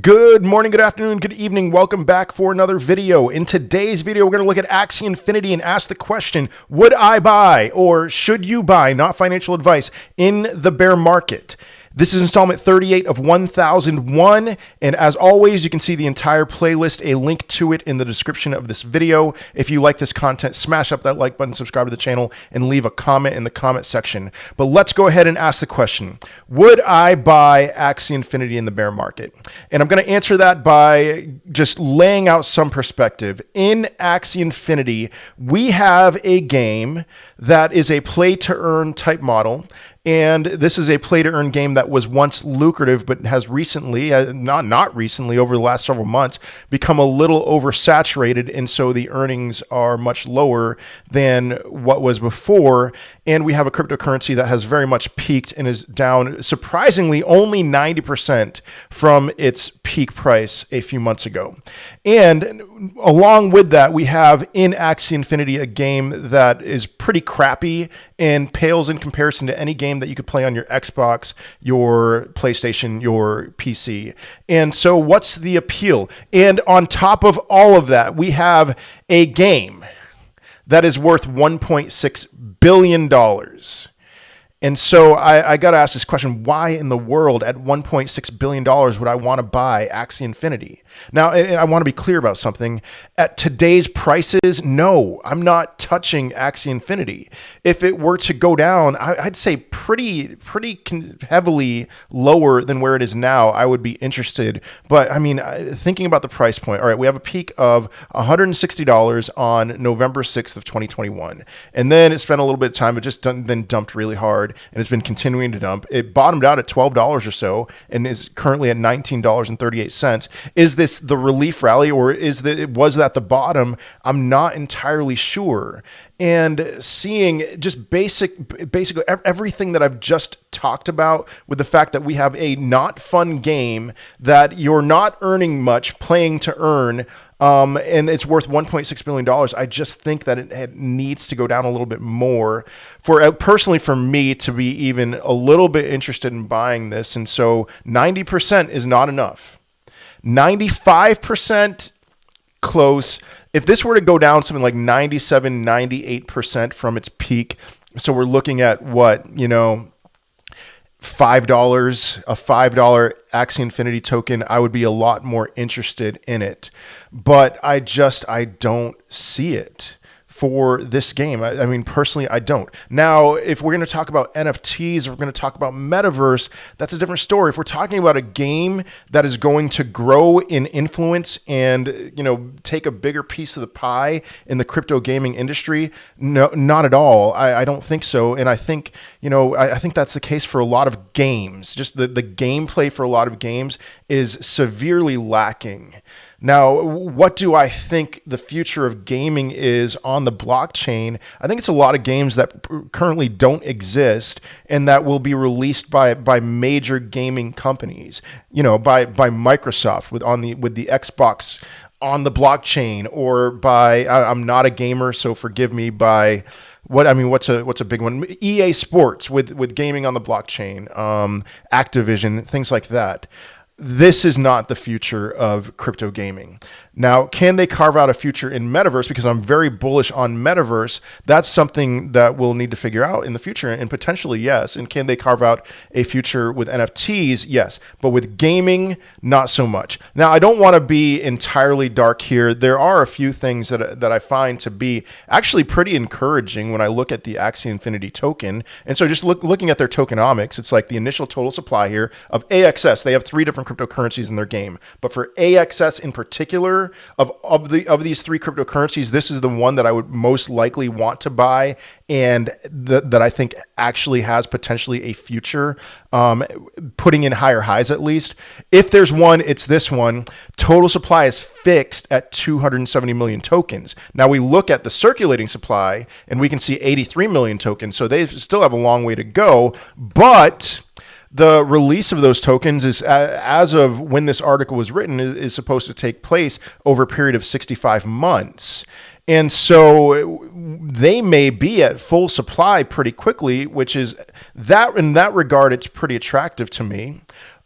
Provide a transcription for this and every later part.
Good morning, good afternoon, good evening. Welcome back for another video. In today's video, we're going to look at Axie Infinity and ask the question, would I buy or should you buy, not financial advice, in the bear market? This is installment 38 of 1001, and as always, you can see the entire playlist, a link to it in the description of this video. If you like this content, smash up that like button, subscribe to the channel, and leave a comment in the comment section. But let's go ahead and ask the question, would I buy Axie Infinity in the bear market? And I'm going to answer that by just laying out some perspective. In Axie Infinity, we have a game that is a play-to-earn type model. And this is a play-to-earn game that was once lucrative, but has recently, not recently, over the last several months, become a little oversaturated, and so the earnings are much lower than what was before. And we have a cryptocurrency that has very much peaked and is down, surprisingly, only 90% from its peak price a few months ago. And along with that, we have in Axie Infinity a game that is pretty crappy and pales in comparison to any game that you could play on your Xbox, your PlayStation, your PC. And so what's the appeal? And on top of all of that, we have a game that is worth $1.6 billion. And so I got to ask this question, why in the world at $1.6 billion would I want to buy Axie Infinity? Now, I want to be clear about something. At today's prices, no, I'm not touching Axie Infinity. If it were to go down, I'd say pretty heavily lower than where it is now, I would be interested. But I mean, thinking about the price point, all right, we have a peak of $160 on November 6th of 2021. And then it spent a little bit of time, but just then dumped really hard. And it's been continuing to dump. It bottomed out at $12 or so and is currently at $19.38. Is this the relief rally, or was that the bottom? I'm not entirely sure. And seeing just basically everything that I've just talked about, with the fact that we have a not fun game that you're not earning much playing to earn, and it's worth $1.6 billion. I just think that it needs to go down a little bit more personally for me to be even a little bit interested in buying this. And so 90% is not enough. 95% close. If this were to go down something like 97, 98% from its peak, so we're looking at what, $5, a $5 Axie Infinity token, I would be a lot more interested in it. But I don't see it for this game. I mean, personally, I don't. Now, if we're going to talk about NFTs, if we're going to talk about metaverse, that's a different story. If we're talking about a game that is going to grow in influence and, take a bigger piece of the pie in the crypto gaming industry, no, not at all. I don't think so. And I think, I think that's the case for a lot of games. Just the gameplay for a lot of games is severely lacking. Now, what do I think the future of gaming is on the blockchain? I think it's a lot of games that currently don't exist and that will be released by major gaming companies, by Microsoft with the Xbox on the blockchain, or by, I'm not a gamer, so forgive me, by what's a big one? EA Sports with gaming on the blockchain, Activision, things like that. This is not the future of crypto gaming. Now, can they carve out a future in metaverse? Because I'm very bullish on metaverse. That's something that we'll need to figure out in the future, and potentially, yes. And can they carve out a future with NFTs? Yes. But with gaming, not so much. Now, I don't want to be entirely dark here. There are a few things that I find to be actually pretty encouraging when I look at the Axie Infinity token. And so just looking at their tokenomics, it's like the initial total supply here of AXS. They have 3 different cryptocurrencies in their game. But for AXS in particular, of these 3 cryptocurrencies, this is the one that I would most likely want to buy, and that I think actually has potentially a future, putting in higher highs at least. If there's one, it's this one. Total supply is fixed at 270 million tokens. Now we look at the circulating supply and we can see 83 million tokens. So they still have a long way to go, but the release of those tokens is, as of when this article was written, is supposed to take place over a period of 65 months. And so they may be at full supply pretty quickly, which is that in that regard, it's pretty attractive to me.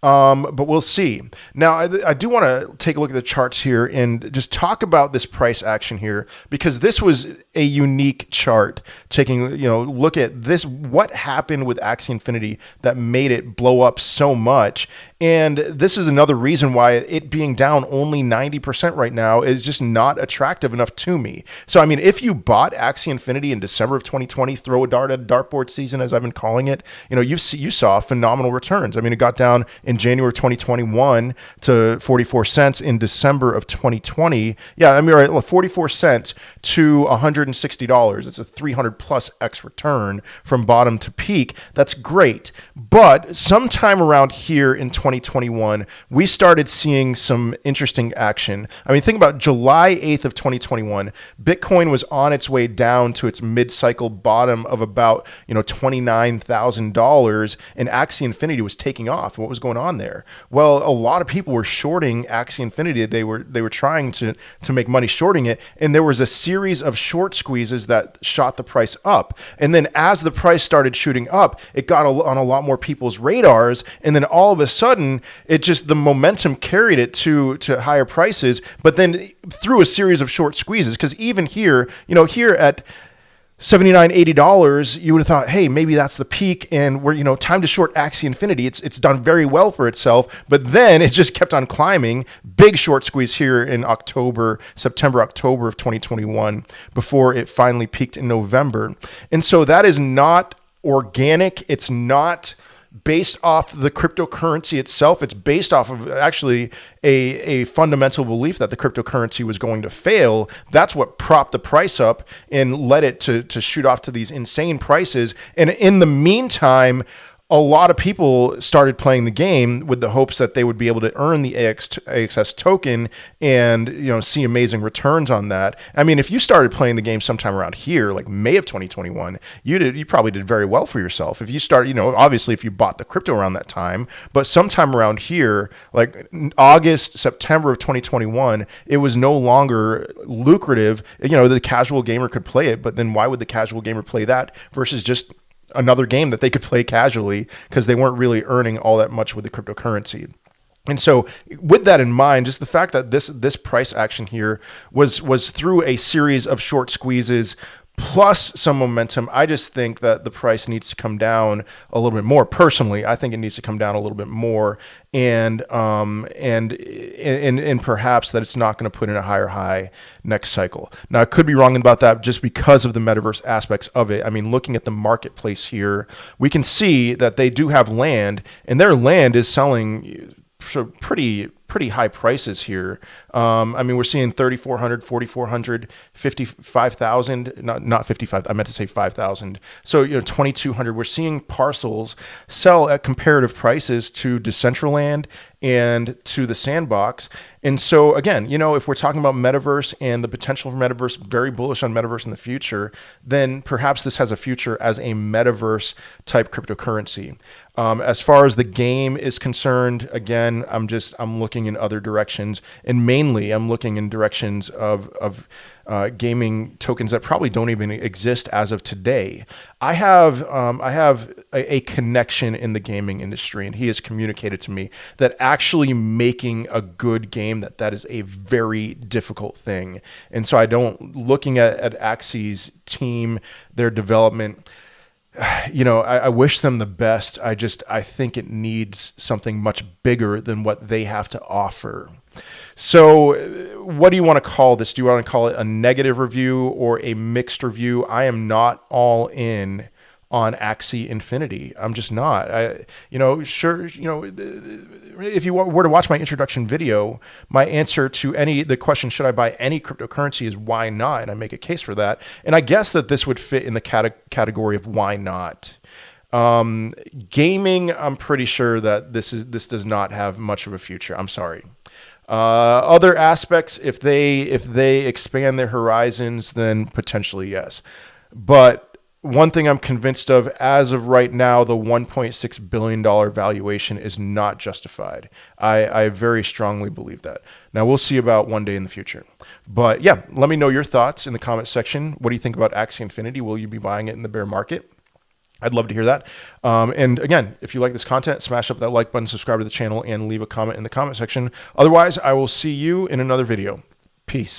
But we'll see. Now, I do want to take a look at the charts here and just talk about this price action here, because this was a unique chart. Taking, look at this, what happened with Axie Infinity that made it blow up so much. And this is another reason why it being down only 90% right now is just not attractive enough to me. So, I mean, if you bought Axie Infinity in December of 2020, throw a dart at a dartboard season, as I've been calling it, you saw phenomenal returns. I mean, it got down in January of 2021 to 44 cents in December of 2020. Yeah, I mean, right, 44 cents to $160. It's a 300 plus X return from bottom to peak. That's great. But sometime around here in 2021, we started seeing some interesting action. I mean, think about July 8th of 2021, Bitcoin was on its way down to its mid-cycle bottom of about, $29,000, and Axie Infinity was taking off. What was going on there? Well, a lot of people were shorting Axie Infinity. They were trying to make money shorting it, and there was a series of short squeezes that shot the price up. And then as the price started shooting up, it got on a lot more people's radars, and then all of a sudden, the momentum carried it to higher prices, but then through a series of short squeezes. Because even here, here at $79, $80, you would have thought, hey, maybe that's the peak, and we're, time to short Axie Infinity. It's done very well for itself, but then it just kept on climbing. Big short squeeze here in September, October of 2021, before it finally peaked in November. And so that is not organic. It's not based off the cryptocurrency itself. It's based off of actually a fundamental belief that the cryptocurrency was going to fail. That's what propped the price up and led it to shoot off to these insane prices. And in the meantime, a lot of people started playing the game with the hopes that they would be able to earn the AXS token and, see amazing returns on that. I mean, if you started playing the game sometime around here, like May of 2021, you probably did very well for yourself. If you started, obviously if you bought the crypto around that time, but sometime around here, like August, September of 2021, it was no longer lucrative. The casual gamer could play it, but then why would the casual gamer play that versus just another game that they could play casually, because they weren't really earning all that much with the cryptocurrency? And so with that in mind, just the fact that this price action here was through a series of short squeezes plus some momentum, I just think that the price needs to come down a little bit more. Personally, I think it needs to come down a little bit more, and perhaps that it's not going to put in a higher high next cycle. Now, I could be wrong about that just because of the metaverse aspects of it. I mean, looking at the marketplace here, we can see that they do have land, and their land is selling pretty high prices here. I mean, we're seeing 3,400, 4,400, 55,000, not 55, I meant to say 5,000. So, 2,200, we're seeing parcels sell at comparative prices to Decentraland and to the Sandbox. And so again, if we're talking about metaverse and the potential for metaverse, very bullish on metaverse in the future, then perhaps this has a future as a metaverse type cryptocurrency. As far as the game is concerned, again, I'm looking in other directions, and mainly I'm looking in directions of gaming tokens that probably don't even exist as of today. I have a connection in the gaming industry, and he has communicated to me that actually making a good game, that is a very difficult thing. And so looking at Axie's team, their development, I wish them the best. I think it needs something much bigger than what they have to offer. So what do you want to call this? Do you want to call it a negative review or a mixed review? I am not all in on Axie Infinity. I'm just not. Sure, if you were to watch my introduction video, my answer to the question, should I buy any cryptocurrency, is why not? And I make a case for that. And I guess that this would fit in the category of why not. Gaming, I'm pretty sure that this does not have much of a future. I'm sorry. Other aspects, if they expand their horizons, then potentially yes. But one thing I'm convinced of, as of right now, the $1.6 billion valuation is not justified. I very strongly believe that. Now, we'll see about one day in the future. But yeah, let me know your thoughts in the comment section. What do you think about Axie Infinity? Will you be buying it in the bear market? I'd love to hear that. And again, if you like this content, smash up that like button, subscribe to the channel, and leave a comment in the comment section. Otherwise, I will see you in another video. Peace.